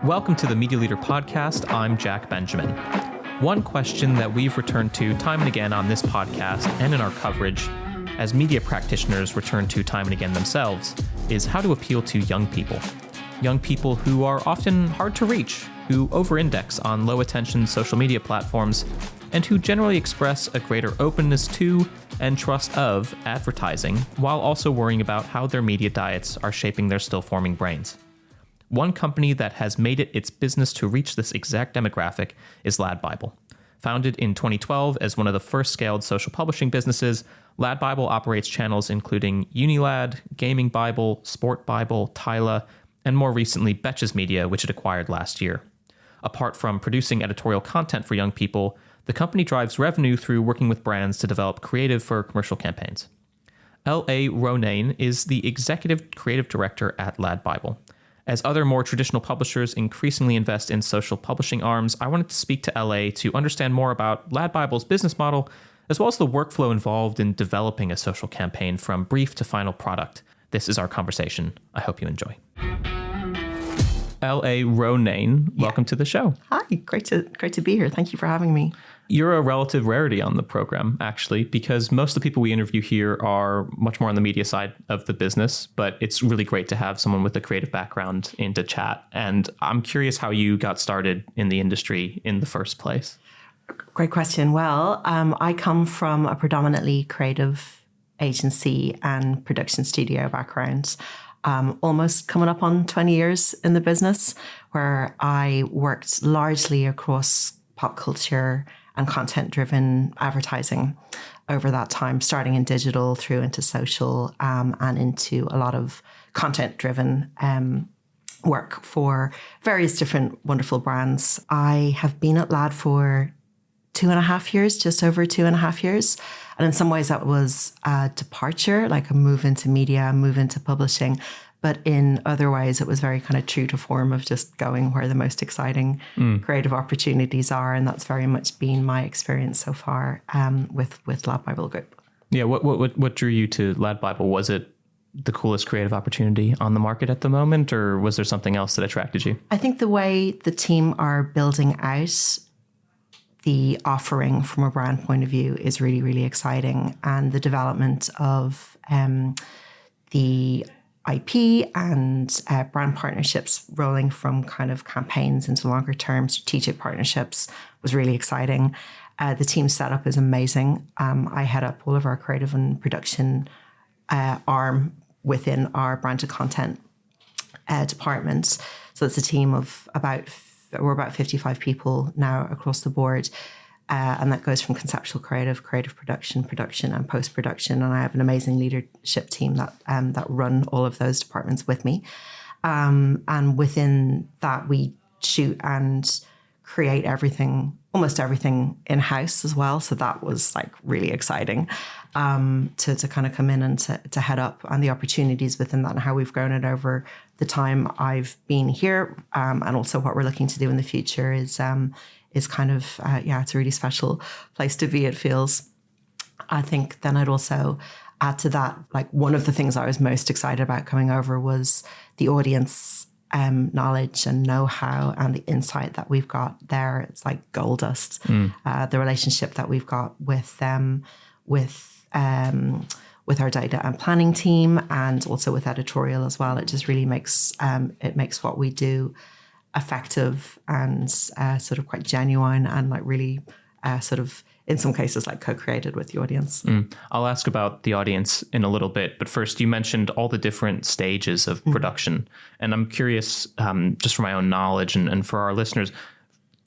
Welcome to the Media Leader Podcast. I'm Jack Benjamin. One question that we've returned to time and again on this podcast and in our coverage, as media practitioners return to time and again themselves, is how to appeal to young people. Young people who are often hard to reach, who over-index on low-attention social media platforms, and who generally express a greater openness to and trust of advertising, while also worrying about how their media diets are shaping their still-forming brains. One company that has made it its business to reach this exact demographic is LadBible. Founded in 2012 as one of the first scaled social publishing businesses, LadBible operates channels including Unilad, Gamingbible, Sportbible, Tyla, and more recently BetchesMedia, which it acquired last year. Apart from producing editorial content for young people, the company drives revenue through working with brands to develop creative for commercial campaigns. L.A. Ronayne is the executive creative director at LadBible. As other more traditional publishers increasingly invest in social publishing arms, I wanted to speak to LA to understand more about LadBible's business model, as well as the workflow involved in developing a social campaign from brief to final product. This is our conversation. I hope you enjoy. L.A. Ronayne, welcome to the show. Hi, great to be here. Thank you for having me. You're a relative rarity on the program, actually, because most of the people we interview here are much more on the media side of the business, but it's really great to have someone with a creative background in to chat. And I'm curious how you got started in the industry in the first place. Great question. Well, I come from a predominantly creative agency and production studio background. Almost coming up on 20 years in the business, where I worked largely across pop culture and content-driven advertising over that time, starting in digital through into social and into a lot of content-driven work for various different wonderful brands. I have been at Lad for 2.5 years, just over 2.5 years. And in some ways that was a departure, like a move into media, a move into publishing. But in other ways, it was very kind of true to form of just going where the most exciting creative opportunities are. And that's very much been my experience so far with LadBible Group. Yeah, what drew you to LadBible? Was it the coolest creative opportunity on the market at the moment, or was there something else that attracted you? I think the way the team are building out the offering from a brand point of view is really, really exciting. And the development of the IP and brand partnerships rolling from kind of campaigns into longer term strategic partnerships was really exciting. The team setup is amazing. I head up all of our creative and production arm within our branded content department. So it's a team of we're about 55 people now across the board. And that goes from conceptual creative production, and post-production. And I have an amazing leadership team that run all of those departments with me. And within that, we shoot and create almost everything in-house as well. So that was like really exciting to kind of come in and to head up, and the opportunities within that and how we've grown it over the time I've been here. And also what we're looking to do in the future is kind of, it's a really special place to be, it feels. I think then I'd also add to that, like one of the things I was most excited about coming over was the audience knowledge and know-how and the insight that we've got there. It's like gold dust. The relationship that we've got with them, with our data and planning team, and also with editorial as well. It just really makes what we do effective and sort of quite genuine and like really sort of in some cases like co-created with the audience. I'll ask about the audience in a little bit, but first you mentioned all the different stages of production. And I'm curious, just for my own knowledge and for our listeners,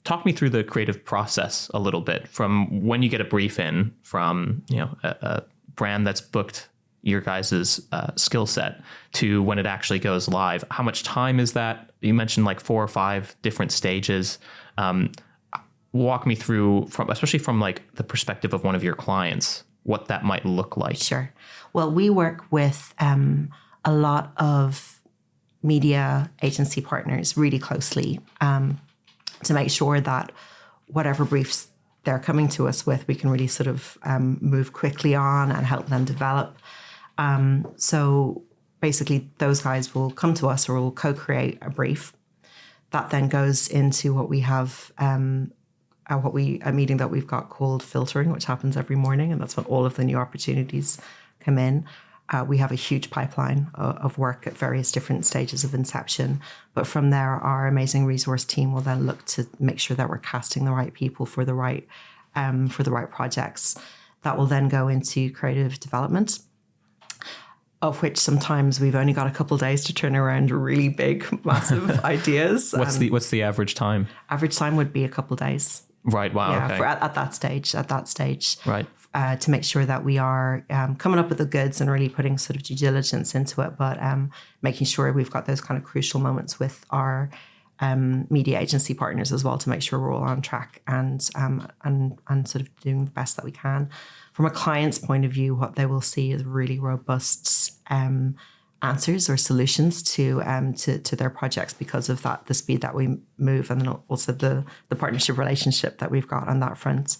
talk me through the creative process a little bit, from when you get a brief in from a brand that's booked your guys' skill set to when it actually goes live. How much time is that? You mentioned like 4 or 5 different stages. Walk me through, especially from like the perspective of one of your clients, what that might look like. Sure. Well, we work with a lot of media agency partners really closely to make sure that whatever briefs they're coming to us with, we can really sort of move quickly on and help them develop. So basically those guys will come to us or will co-create a brief. that then goes into what we have, a meeting that we've got called filtering, which happens every morning. And that's when all of the new opportunities come in. We have a huge pipeline of work at various different stages of inception. But from there, our amazing resource team will then look to make sure that we're casting the right people for the right projects. That will then go into creative development, of which sometimes we've only got a couple of days to turn around really big, massive ideas. What's the average time? Average time would be a couple of days. Right. Wow. Yeah, okay. at that stage. Right. To make sure that we are coming up with the goods and really putting sort of due diligence into it, but making sure we've got those kind of crucial moments with our media agency partners as well to make sure we're all on track and sort of doing the best that we can. From a client's point of view, what they will see is really robust answers or solutions to their projects because of that, the speed that we move, and then also the partnership relationship that we've got on that front.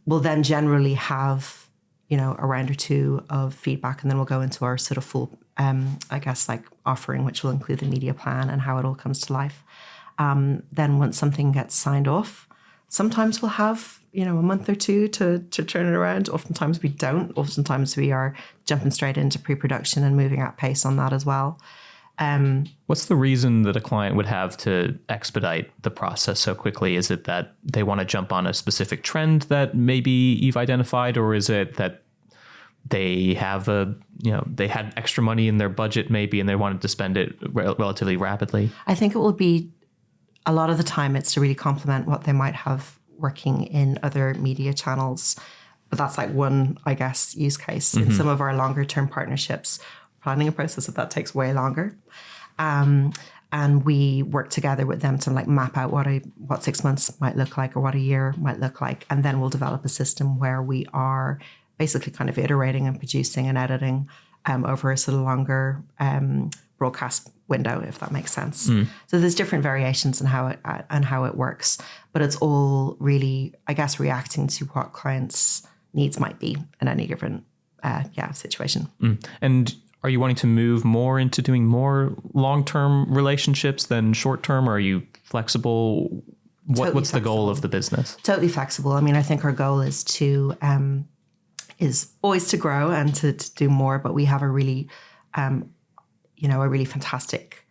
We'll then generally have, a round or two of feedback, and then we'll go into our sort of full, offering, which will include the media plan and how it all comes to life. Then once something gets signed off, sometimes we'll have, a month or two to turn it around. Oftentimes we don't. Oftentimes we are jumping straight into pre-production and moving at pace on that as well. What's the reason that a client would have to expedite the process so quickly? Is it that they want to jump on a specific trend that maybe you've identified, or is it that they have they had extra money in their budget maybe and they wanted to spend it relatively rapidly? I think it will be, a lot of the time it's to really complement what they might have working in other media channels. But that's like one, I guess, use case. In some of our longer term partnerships, planning a process of that takes way longer. And we work together with them to map out what 6 months might look like or what a year might look like. And then we'll develop a system where we are basically kind of iterating and producing and editing over a sort of longer broadcast window, if that makes sense. So there's different variations in how it works, but it's all really, I guess, reacting to what clients' needs might be in any given situation. And are you wanting to move more into doing more long-term relationships than short-term? Or are you flexible? What's the goal of the business? Totally flexible. I mean, I think our goal is always to grow and to do more, but we have a really, a really fantastic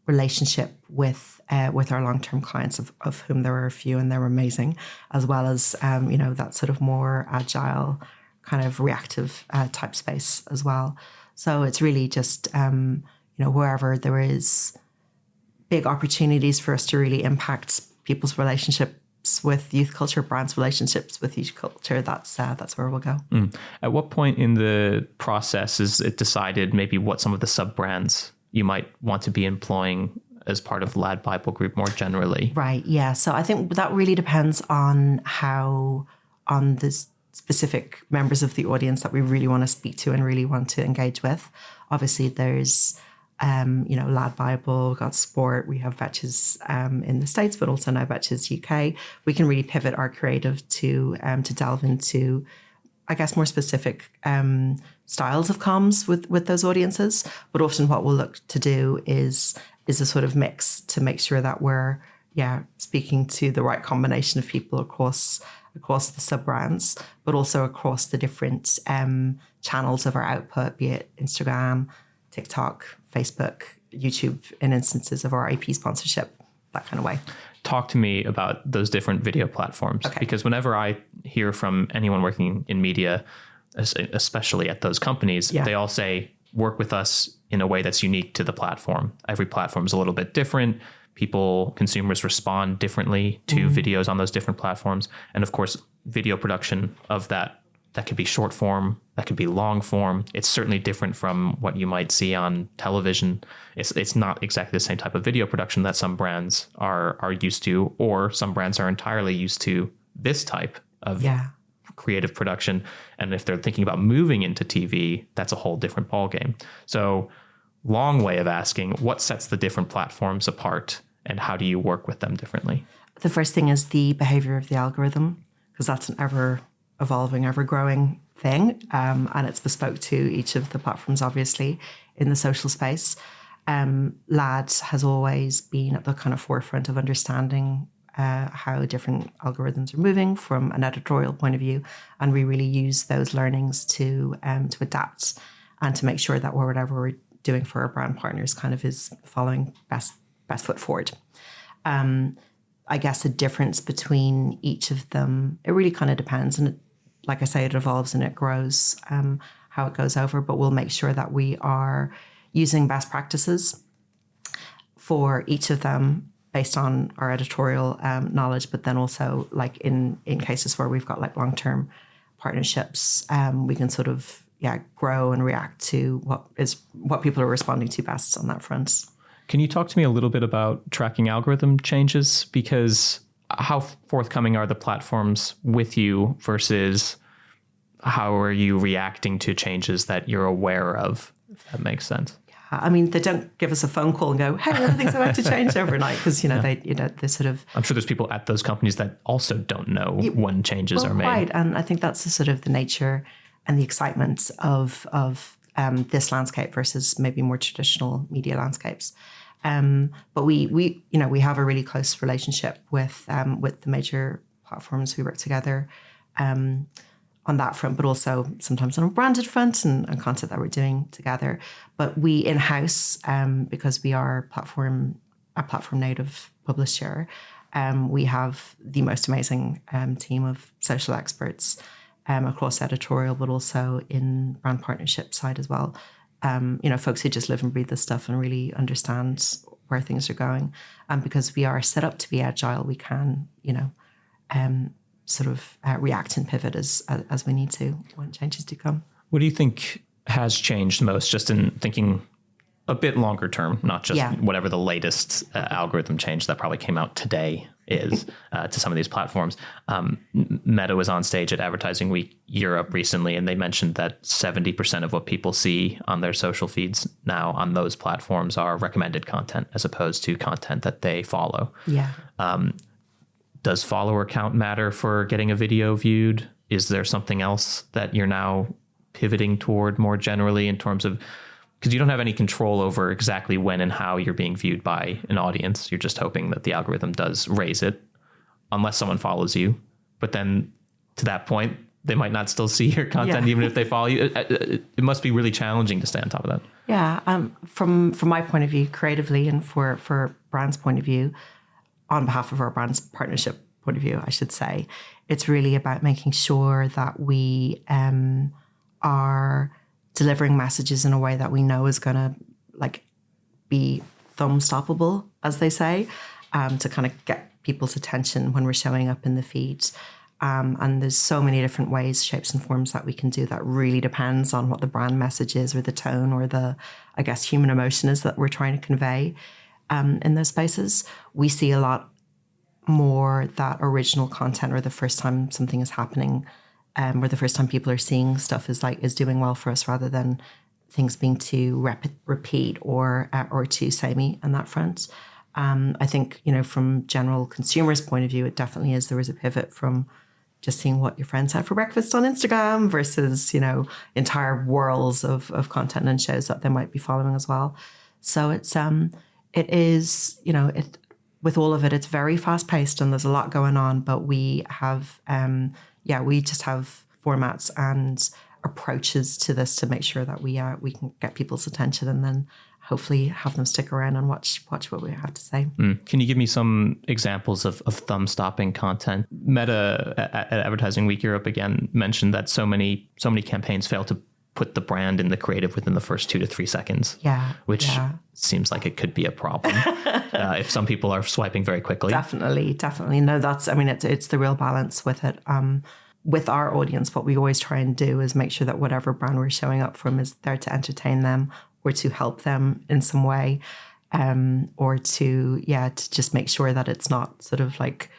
relationship with our long-term clients, of whom there are a few, and they're amazing, as well as, that sort of more agile kind of reactive type space as well. So it's really just, wherever there is big opportunities for us to really impact people's relationships with youth culture, brands' relationships with youth culture, that's where we'll go. At what point in the process is it decided maybe what some of the sub-brands you might want to be employing as part of LadBible Group more generally? Right, yeah. So I think that really depends on the specific members of the audience that we really want to speak to and really want to engage with. Obviously, there's, LadBible, we've got Sport, we have Betches in the States, but also now Betches UK. We can really pivot our creative to delve into, I guess, more specific styles of comms with those audiences. But often what we'll look to do is a sort of mix to make sure that we're, speaking to the right combination of people across the sub-brands, but also across the different channels of our output, be it Instagram, TikTok, Facebook, YouTube, in instances of our IP sponsorship, that kind of way. Talk to me about those different video platforms. Okay. Because whenever I hear from anyone working in media, especially at those companies, they all say, work with us in a way that's unique to the platform. Every platform is a little bit different. Consumers respond differently to videos on those different platforms. And of course, video production of that could be short form, that could be long form. It's certainly different from what you might see on television. It's not exactly the same type of video production that some brands are used to, or some brands are entirely used to this type of creative production. And if they're thinking about moving into TV, that's a whole different ballgame. So long way of asking, what sets the different platforms apart? And how do you work with them differently? The first thing is the behavior of the algorithm, because that's an ever-evolving, ever-growing thing. And it's bespoke to each of the platforms, obviously, in the social space. Lad has always been at the kind of forefront of understanding how different algorithms are moving from an editorial point of view, and we really use those learnings to adapt and to make sure that whatever we're doing for our brand partners kind of is following best foot forward. I guess the difference between each of them, it really kind of depends, and like I say, it evolves and it grows how it goes over. But we'll make sure that we are using best practices for each of them based on our editorial knowledge, but then also like in cases where we've got like long-term partnerships, we can sort of grow and react to what people are responding to best on that front. Can you talk to me a little bit about tracking algorithm changes? Because how forthcoming are the platforms with you versus how are you reacting to changes that you're aware of, if that makes sense? I mean, they don't give us a phone call and go, "Hey, everything's about to change overnight," because they sort of. I'm sure there's people at those companies that also don't know when changes are made. Right, and I think that's the sort of the nature and the excitement of this landscape versus maybe more traditional media landscapes. But we have a really close relationship with the major platforms. We work together on that front, but also sometimes on a branded front and content that we're doing together. But we in-house, because we are a platform native publisher, we have the most amazing team of social experts across editorial, but also in brand partnership side as well. Folks who just live and breathe this stuff and really understand where things are going. And because we are set up to be agile, we can, sort of react and pivot as we need to when changes do come. What do you think has changed most, just in thinking a bit longer term, not just whatever the latest algorithm change that probably came out today is to some of these platforms? Meta was on stage at Advertising Week Europe recently, and they mentioned that 70% of what people see on their social feeds now on those platforms are recommended content as opposed to content that they follow. Yeah. Does follower count matter for getting a video viewed? Is there something else that you're now pivoting toward more generally in terms of, because you don't have any control over exactly when and how you're being viewed by an audience. You're just hoping that the algorithm does raise it unless someone follows you. But then to that point, they might not still see your content even if they follow you. It must be really challenging to stay on top of that. Yeah. From my point of view, creatively, and for brand's point of view, on behalf of our brand's partnership point of view, I should say, it's really about making sure that we are delivering messages in a way that we know is going to be thumb stoppable, as they say, to kind of get people's attention when we're showing up in the feeds. And there's so many different ways, shapes and forms that we can do that really depends on what the brand message is or the tone or the, I guess, human emotion is that we're trying to convey in those spaces. We see a lot more that original content, or the first time something is happening, or the first time people are seeing stuff is doing well for us, rather than things being too repeat or too samey on that front. I think, from general consumers' point of view, it definitely is. There was a pivot from just seeing what your friends had for breakfast on Instagram versus, entire worlds of content and shows that they might be following as well. So it is, with all of it, it's very fast paced and there's a lot going on, but we have, we just have formats and approaches to this to make sure that we can get people's attention and then hopefully have them stick around and watch what we have to say. Can you give me some examples of thumb-stopping content? Meta at Advertising Week Europe again mentioned that so many campaigns fail to put the brand in the creative within the first 2 to 3 seconds. Which seems like it could be a problem if some people are swiping very quickly. Definitely. No, it's the real balance with it. With our audience, what we always try and do is make sure that whatever brand we're showing up from is there to entertain them or to help them in some way, or to just make sure that it's not sort of like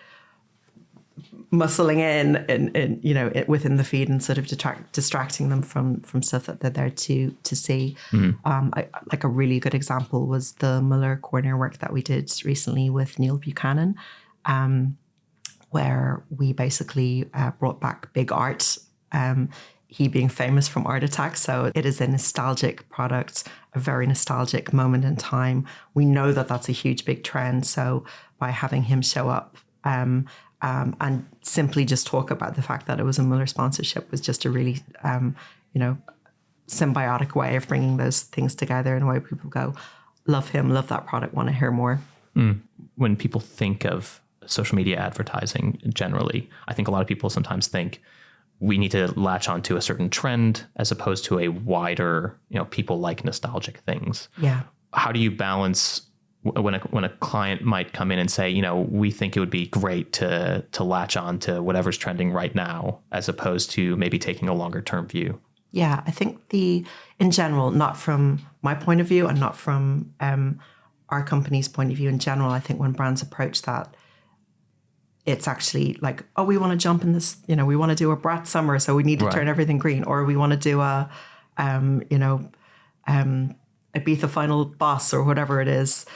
muscling in within the feed and sort of distracting them from stuff that they're there to see. Like a really good example was the Muller Corner work that we did recently with Neil Buchanan, where we basically brought back big art he being famous from Art Attack. So it is a nostalgic product, a very nostalgic moment in time. We know that that's a huge, big trend. So by having him show up and simply just talk about the fact that it was a Muller sponsorship was just a really, symbiotic way of bringing those things together in a way people go, love him, love that product, want to hear more. When people think of social media advertising generally, I think a lot of people sometimes think we need to latch onto a certain trend as opposed to a wider, people like nostalgic things. Yeah. How do you balance when a client might come in and say, we think it would be great to latch on to whatever's trending right now, as opposed to maybe taking a longer term view? Yeah, I think in general, not from my point of view and not from our company's point of view in general, I think when brands approach that, it's actually like, oh, we want to jump in this, we want to do a Brat summer, so we need to turn everything green, or we want to do a Ibiza Final Boss or whatever it is.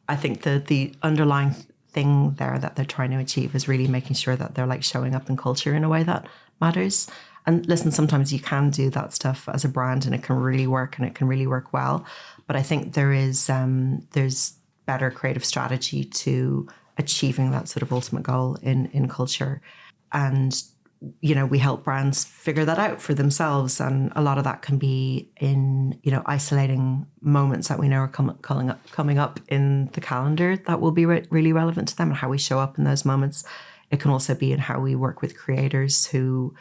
I think that the underlying thing there that they're trying to achieve is really making sure that they're like showing up in culture in a way that matters. And listen, sometimes you can do that stuff as a brand and it can really work and it can really work well. But I think there's better creative strategy to achieving that sort of ultimate goal in culture. And, we help brands figure that out for themselves. And a lot of that can be in, isolating moments that we know are coming up in the calendar that will be really relevant to them and how we show up in those moments. It can also be in how we work with creators who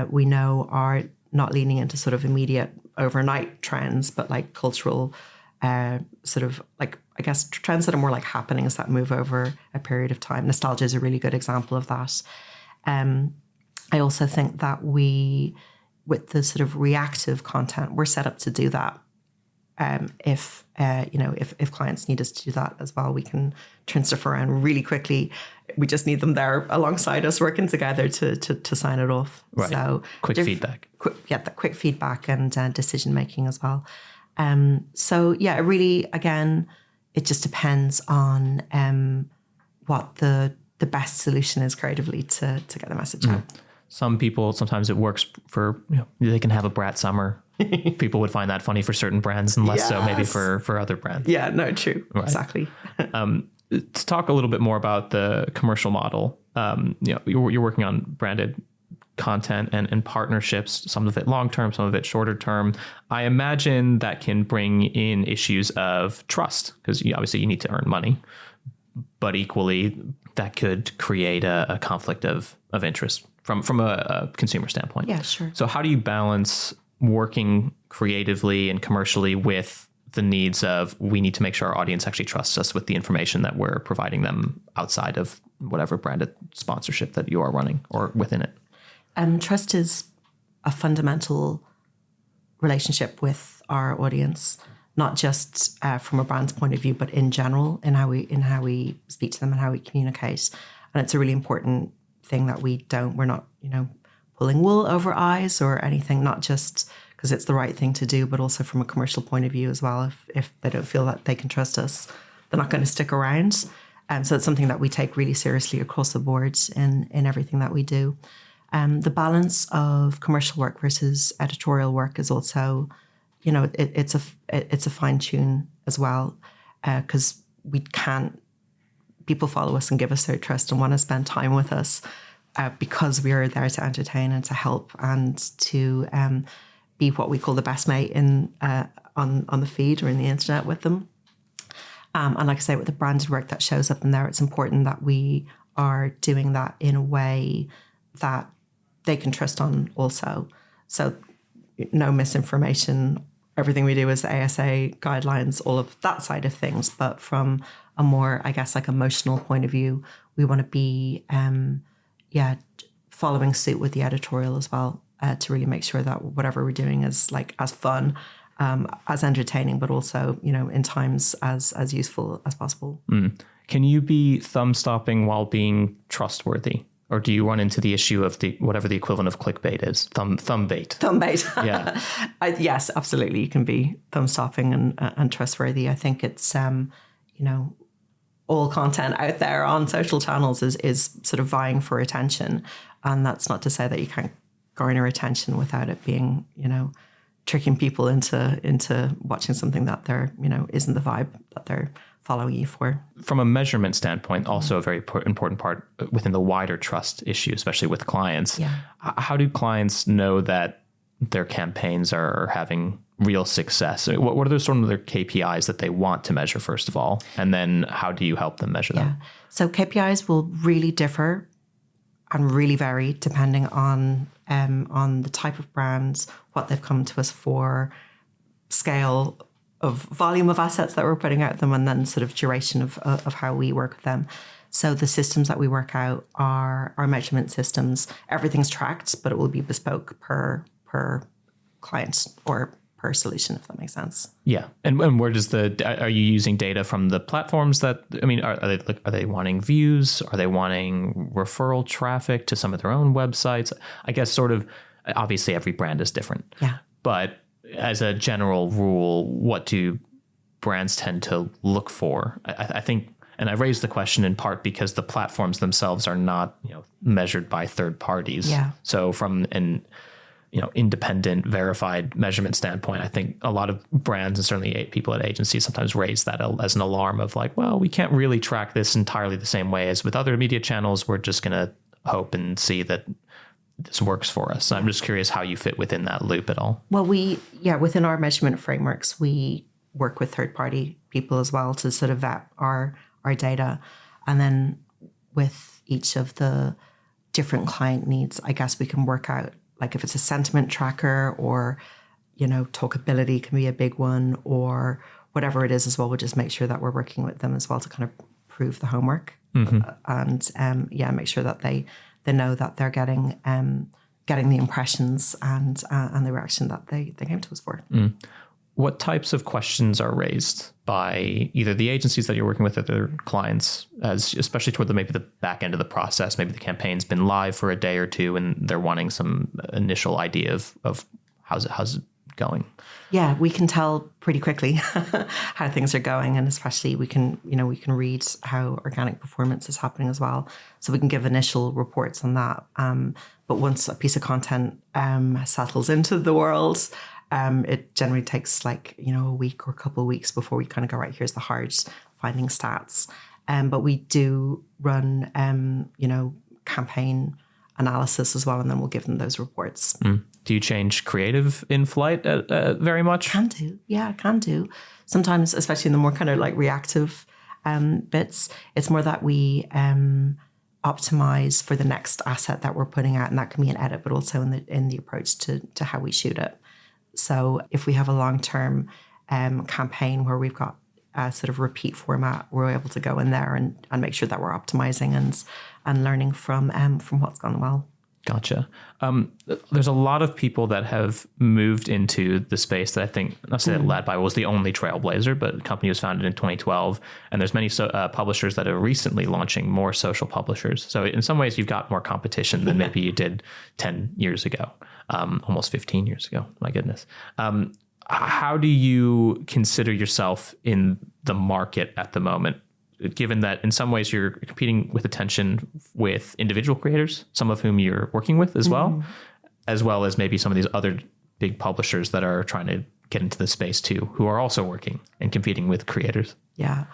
we know are not leaning into sort of immediate overnight trends, but like cultural sort of like, I guess, trends that are more like happenings that move over a period of time. Nostalgia is a really good example of that. I also think that with the sort of reactive content, we're set up to do that. If clients need us to do that as well, we can turn stuff around really quickly. We just need them there alongside us working together to sign it off. Right. So quick feedback. That quick feedback and decision making as well. It really, again, it just depends on what the best solution is creatively to get the message out. Some people, sometimes it works for, they can have a Brat summer. People would find that funny for certain brands and less so maybe for other brands. Yeah, no, true. Right. Exactly. To talk a little bit more about the commercial model, you're working on branded content and partnerships, some of it long-term, some of it shorter term. I imagine that can bring in issues of trust because obviously you need to earn money, but equally that could create a conflict of interest from a consumer standpoint. Yeah, sure. So how do you balance working creatively and commercially with the needs of we need to make sure our audience actually trusts us with the information that we're providing them outside of whatever branded sponsorship that you are running or within it? Trust is a fundamental relationship with our audience, not just from a brand's point of view, but in general, in how we speak to them and how we communicate. And it's a really important thing that we're not, pulling wool over eyes or anything, not just because it's the right thing to do, but also from a commercial point of view as well. If they don't feel that they can trust us, they're not going to stick around. So it's something that we take really seriously across the board in everything that we do. The balance of commercial work versus editorial work is also, it's a fine tune as well, because people follow us and give us their trust and want to spend time with us because we are there to entertain and to help and to be what we call the best mate on the feed or in the internet with them. And like I say, with the branded work that shows up in there, it's important that we are doing that in a way that they can trust on also. So no misinformation, everything we do is ASA guidelines, all of that side of things. But from a more, I guess, like emotional point of view, we want to be, following suit with the editorial as well, to really make sure that whatever we're doing is like as fun, as entertaining, but also, in times as useful as possible. Can you be thumb stopping while being trustworthy? Or do you run into the issue of whatever the equivalent of clickbait is? Thumb bait. Thumb bait. Yeah. Yes, absolutely. You can be thumb stopping and trustworthy. I think it's, all content out there on social channels is sort of vying for attention. And that's not to say that you can't garner attention without it being, tricking people into watching something that they're, isn't the vibe that they're following you for. From a measurement standpoint, also a very important part within the wider trust issue, especially with clients. Yeah. How do clients know that their campaigns are having real success? What are some of their KPIs that they want to measure, first of all? And then how do you help them measure them? So KPIs will really differ and really vary depending on the type of brands, what they've come to us for, scale of volume of assets that we're putting out them, and then sort of duration of how we work with them. So the systems that we work out are our measurement systems. Everything's tracked, but it will be bespoke per client or per solution, if that makes sense. Yeah. And where does are you using data from the platforms that, are they wanting views? Are they wanting referral traffic to some of their own websites? I guess sort of, obviously every brand is different. Yeah. But as a general rule, what do brands tend to look for? I think, and I raised the question in part because the platforms themselves are not, measured by third parties. Yeah. So from an independent, verified measurement standpoint, I think a lot of brands and certainly people at agencies sometimes raise that as an alarm of like, well, we can't really track this entirely the same way as with other media channels. We're just going to hope and see that this works for us. So I'm just curious how you fit within that loop at all. Well, within our measurement frameworks, we work with third-party people as well to sort of vet our data. And then with each of the different client needs, I guess we can work out, like if it's a sentiment tracker or, talkability can be a big one, or whatever it is as well. We'll just make sure that we're working with them as well to kind of prove the homework and make sure that they know that they're getting the impressions and the reaction that they came to us for. What types of questions are raised by either the agencies that you're working with or their clients, especially toward maybe the back end of the process? Maybe the campaign's been live for a day or two and they're wanting some initial idea of how's it going. Yeah, we can tell pretty quickly how things are going, and especially we can read how organic performance is happening as well. So we can give initial reports on that. But once a piece of content settles into the world, it generally takes a week or a couple of weeks before we kind of go, right, here's the hard finding stats. But we do run, campaign analysis as well, and then we'll give them those reports. Do you change creative in flight very much? Can do. Sometimes, especially in the more kind of like reactive bits, it's more that we optimize for the next asset that we're putting out, and that can be an edit, but also in the approach to how we shoot it. So if we have a long-term campaign where we've got a sort of repeat format, we're able to go in there and make sure that we're optimizing and learning from what's gone well. Gotcha. There's a lot of people that have moved into the space that I think, not say that LadBible was the only trailblazer, but the company was founded in 2012. And there's many publishers that are recently launching more social publishers. So in some ways, you've got more competition than maybe you did 10 years ago, almost 15 years ago. My goodness. How do you consider yourself in the market at the moment? Given that in some ways you're competing with attention with individual creators, some of whom you're working with as well as maybe some of these other big publishers that are trying to get into the space too, who are also working and competing with creators. Yeah.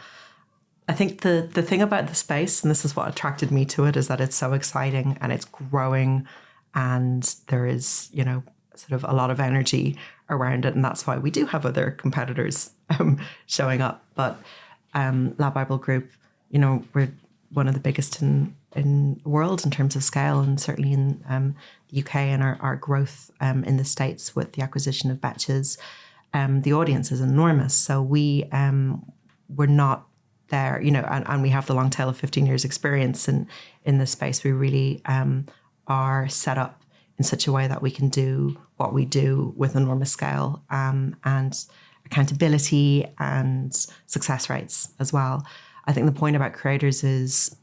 I think the thing about the space, and this is what attracted me to it, is that it's so exciting and it's growing and there is, sort of a lot of energy around it. And that's why we do have other competitors showing up. But LadBible Group, we're one of the biggest in the world in terms of scale, and certainly in the UK, and our growth in the States with the acquisition of Betches. The audience is enormous. So we're not there, and we have the long tail of 15 years experience in this space. We really are set up in such a way that we can do what we do with enormous scale and accountability and success rates as well. I think the point about creators is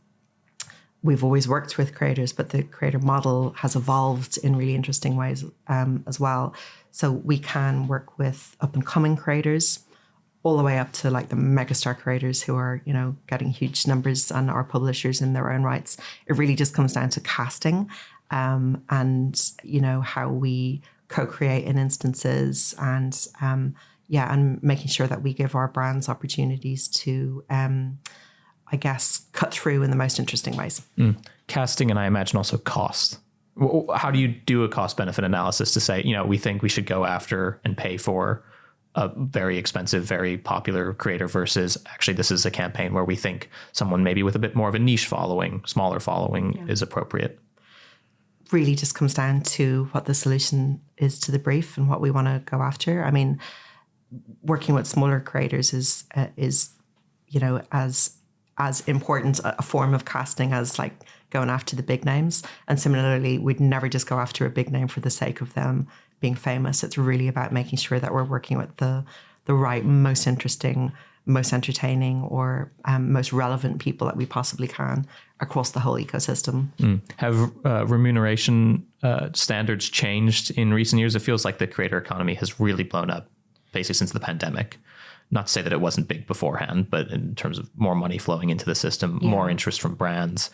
we've always worked with creators, but the creator model has evolved in really interesting ways as well. So we can work with up and coming creators all the way up to like the megastar creators who are, getting huge numbers and are publishers in their own rights. It really just comes down to casting and, how we co-create in instances and, and making sure that we give our brands opportunities to, cut through in the most interesting ways. Casting, and I imagine also cost. How do you do a cost benefit analysis to say, we think we should go after and pay for a very expensive, very popular creator versus actually this is a campaign where we think someone maybe with a bit more of a niche following, smaller following is appropriate? Really just comes down to what the solution is to the brief and what we want to go after. I mean, working with smaller creators is as important a form of casting as like going after the big names. And similarly, we'd never just go after a big name for the sake of them being famous. It's really about making sure that we're working with the right, most interesting, most entertaining, or most relevant people that we possibly can across the whole ecosystem. Have remuneration standards changed in recent years? It feels like the creator economy has really blown up basically since the pandemic. Not to say that it wasn't big beforehand, but in terms of more money flowing into the system, more interest from brands.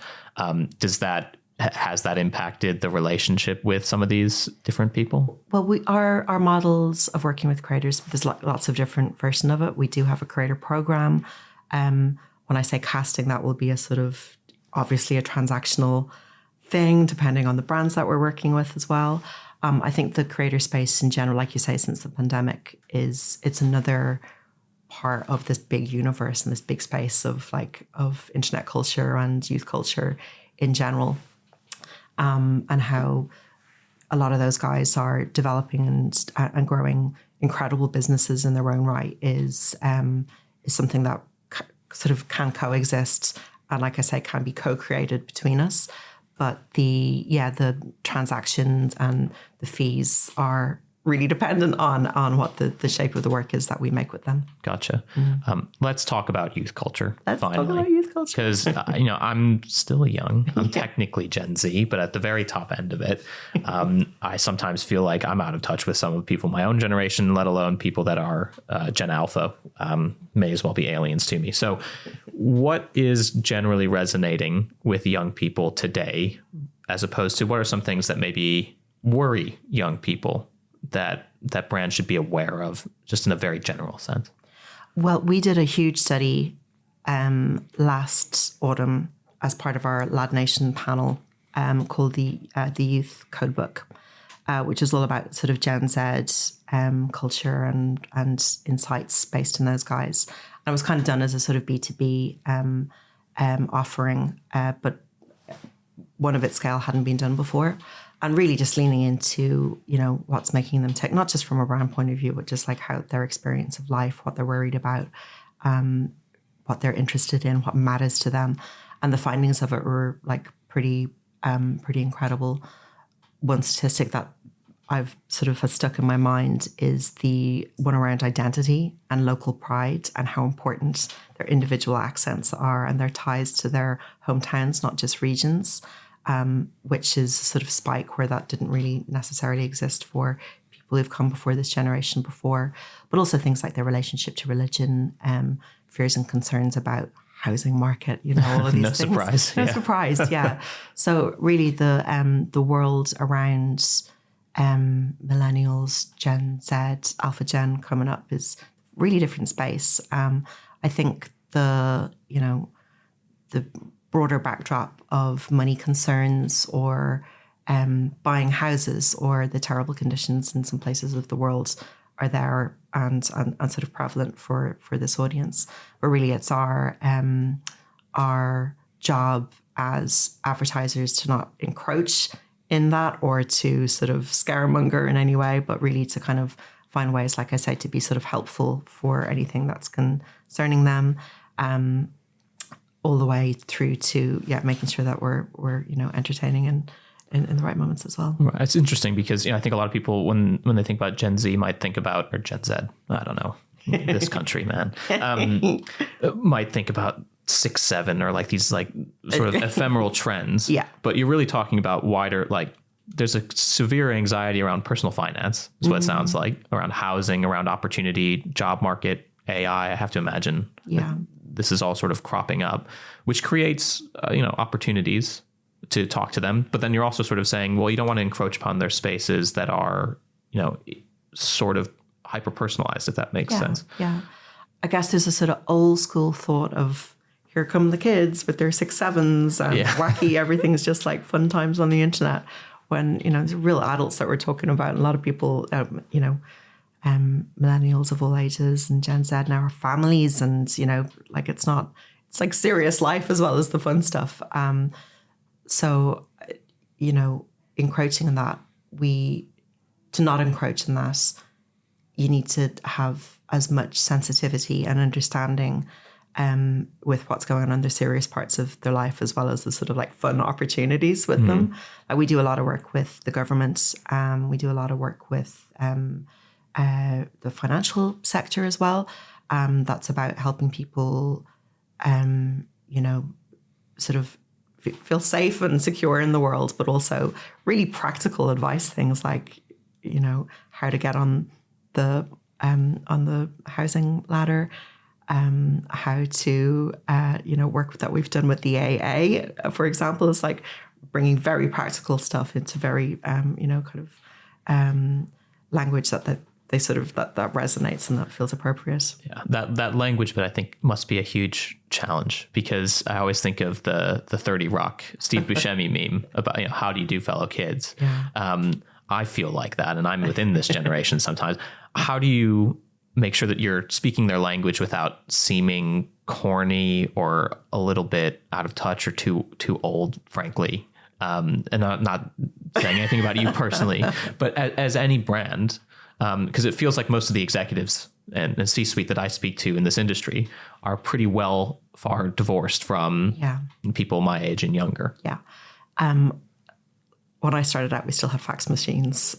Has that impacted the relationship with some of these different people? Well, our models of working with creators, there's lots of different versions of it. We do have a creator program. When I say casting, that will be a sort of obviously a transactional thing, depending on the brands that we're working with as well. I think the creator space in general, like you say, since the pandemic, it's another part of this big universe and this big space of internet culture and youth culture in general. And how a lot of those guys are developing and growing incredible businesses in their own right is something that sort of can coexist and, like I say, can be co-created between us. But the transactions and the fees are really dependent on what the shape of the work is that we make with them. Gotcha. Let's talk about youth culture. Let's talk about youth culture. Because, I'm still young. I'm technically Gen Z, but at the very top end of it, I sometimes feel like I'm out of touch with some of the people my own generation, let alone people that are Gen Alpha, may as well be aliens to me. So what is generally resonating with young people today, as opposed to what are some things that maybe worry young people that brands should be aware of, just in a very general sense? Well, we did a huge study last autumn as part of our Lad Nation panel called the Youth Codebook, which is all about sort of Gen Z culture and insights based on those guys. And it was kind of done as a sort of B2B offering, but one of its scale hadn't been done before. And really just leaning into, what's making them tick, not just from a brand point of view, but just like how their experience of life, what they're worried about, what they're interested in, what matters to them. And the findings of it were like pretty incredible. One statistic that I've sort of has stuck in my mind is the one around identity and local pride and how important their individual accents are and their ties to their hometowns, not just regions. Which is a sort of spike where that didn't really necessarily exist for people who've come before this generation before, but also things like their relationship to religion, fears and concerns about housing market, all of these things. No surprise, yeah. So really the world around millennials, Gen Z, Alpha Gen coming up is really different space. I think the broader backdrop of money concerns or buying houses or the terrible conditions in some places of the world are there and sort of prevalent for this audience. But really it's our job as advertisers to not encroach in that or to sort of scaremonger in any way, but really to kind of find ways, like I say, to be sort of helpful for anything that's concerning them. All the way through to making sure that we're entertaining and in the right moments as well. Right. It's interesting because I think a lot of people when they think about Gen Z might think about, or Gen Z, I don't know, this country, man, might think about 6, 7 or like these like sort of ephemeral trends. Yeah. But you're really talking about wider, like there's a severe anxiety around personal finance is what it sounds like, around housing, around opportunity, job market, AI. I have to imagine. Yeah. This is all sort of cropping up, which creates, opportunities to talk to them, but then you're also sort of saying, well, you don't want to encroach upon their spaces that are, sort of hyper personalized, if that makes sense. Yeah. I guess there's a sort of old school thought of, here come the kids with their 6-7s and wacky, everything's just like fun times on the internet. When, there's real adults that we're talking about. And a lot of people, millennials of all ages and Gen Z now are families, and, it's like serious life as well as the fun stuff. So, encroaching on that, to not encroach on that, you need to have as much sensitivity and understanding with what's going on in the serious parts of their life, as well as the sort of like fun opportunities with them. We do a lot of work with the government. We do a lot of work with the financial sector as well. That's about helping people, sort of feel safe and secure in the world, but also really practical advice, things like, how to get on the housing ladder, how to, work with that we've done with the AA, for example, is like bringing very practical stuff into very, language that they sort of, that resonates and that feels appropriate. Yeah, that language, but I think must be a huge challenge, because I always think of the 30 Rock Steve Buscemi meme about, how do you do, fellow kids? Yeah. I feel like that, and I'm within this generation sometimes. How do you make sure that you're speaking their language without seeming corny or a little bit out of touch or too old, frankly? And not saying anything about you personally, but as any brand, because it feels like most of the executives and C-suite that I speak to in this industry are pretty far divorced from people my age and younger. Yeah. When I started out, we still had fax machines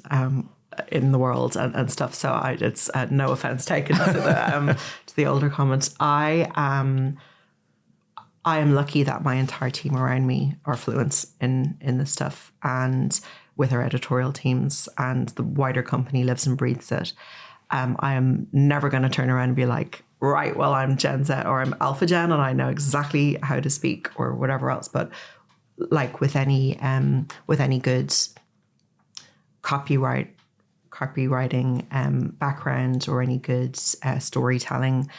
in the world and stuff. So it's no offense taken to the older comments. I am lucky that my entire team around me are fluent in this stuff, and with our editorial teams, and the wider company lives and breathes it. I am never going to turn around and be like, right, well, I'm Gen Z or I'm Alpha Gen and I know exactly how to speak or whatever else. But like with any good copywriting background or any good storytelling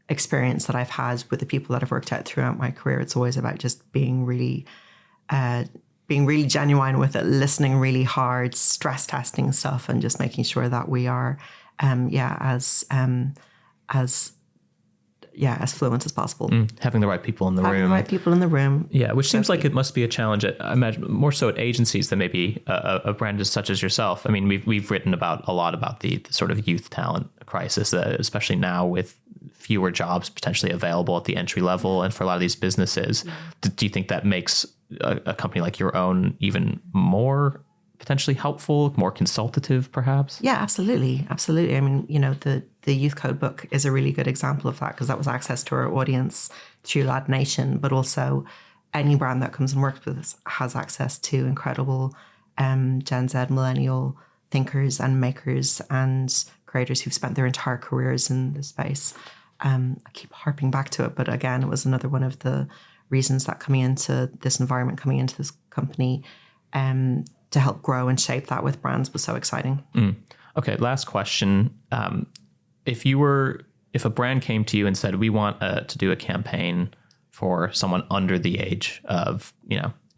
experience that I've had with the people that I've worked out throughout my career, it's always about just being really genuine with it, listening really hard, stress testing stuff, and just making sure that we are as fluent as possible. Having the right people in the room. Having the right people in the room. Yeah, which seems like it must be a challenge. I imagine more so at agencies than maybe a brand such as yourself. I mean, we've written a lot about the sort of youth talent crisis, especially now with fewer jobs potentially available at the entry level, and for a lot of these businesses. Do you think that makes a company like your own even more potentially helpful, more consultative, perhaps? Yeah, absolutely. I mean, the Youth Code book is a really good example of that, because that was access to our audience through Lad Nation, but also any brand that comes and works with us has access to incredible Gen Z, millennial thinkers and makers and creators who've spent their entire careers in this space. I keep harping back to it, but again, it was another one of the reasons that coming into this environment, coming into this company, to help grow and shape that with brands was so exciting. Okay, last question. If a brand came to you and said, we want to do a campaign for someone under the age of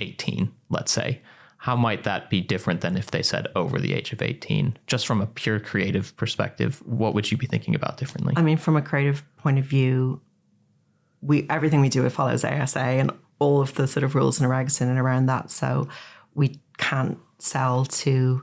18, let's say, how might that be different than if they said over the age of 18? Just from a pure creative perspective, what would you be thinking about differently? I mean, from a creative point of view, everything we do, it follows ASA and all of the sort of rules and regs in and around that. So we can't sell to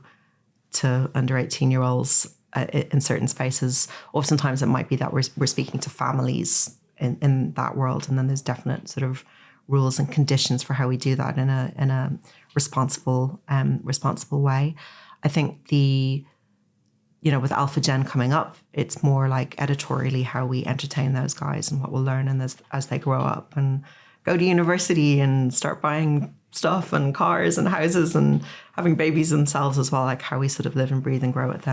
under 18-year-olds in certain spaces. Oftentimes it might be that we're speaking to families in that world, and then there's definite sort of rules and conditions for how we do that in a responsible way. I think with Alpha Gen coming up, it's more like editorially how we entertain those guys and what we'll learn as they grow up and go to university and start buying stuff and cars and houses and having babies themselves as well, like how we sort of live and breathe and grow with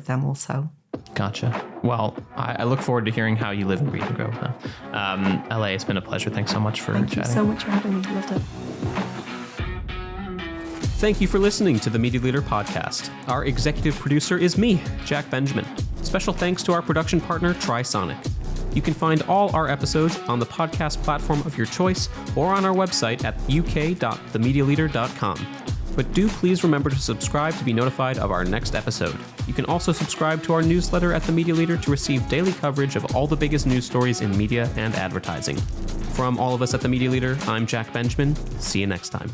them also. Gotcha. Well, I look forward to hearing how you live and breathe and grow now. LA, it's been a pleasure. Thanks so much for chatting. Thank you so much for having me. Loved it. Thank you for listening to the Media Leader Podcast. Our executive producer is me, Jack Benjamin. Special thanks to our production partner, Trisonic. You can find all our episodes on the podcast platform of your choice or on our website at uk.themedialeader.com. But do please remember to subscribe to be notified of our next episode. You can also subscribe to our newsletter at The Media Leader to receive daily coverage of all the biggest news stories in media and advertising. From all of us at The Media Leader, I'm Jack Benjamin. See you next time.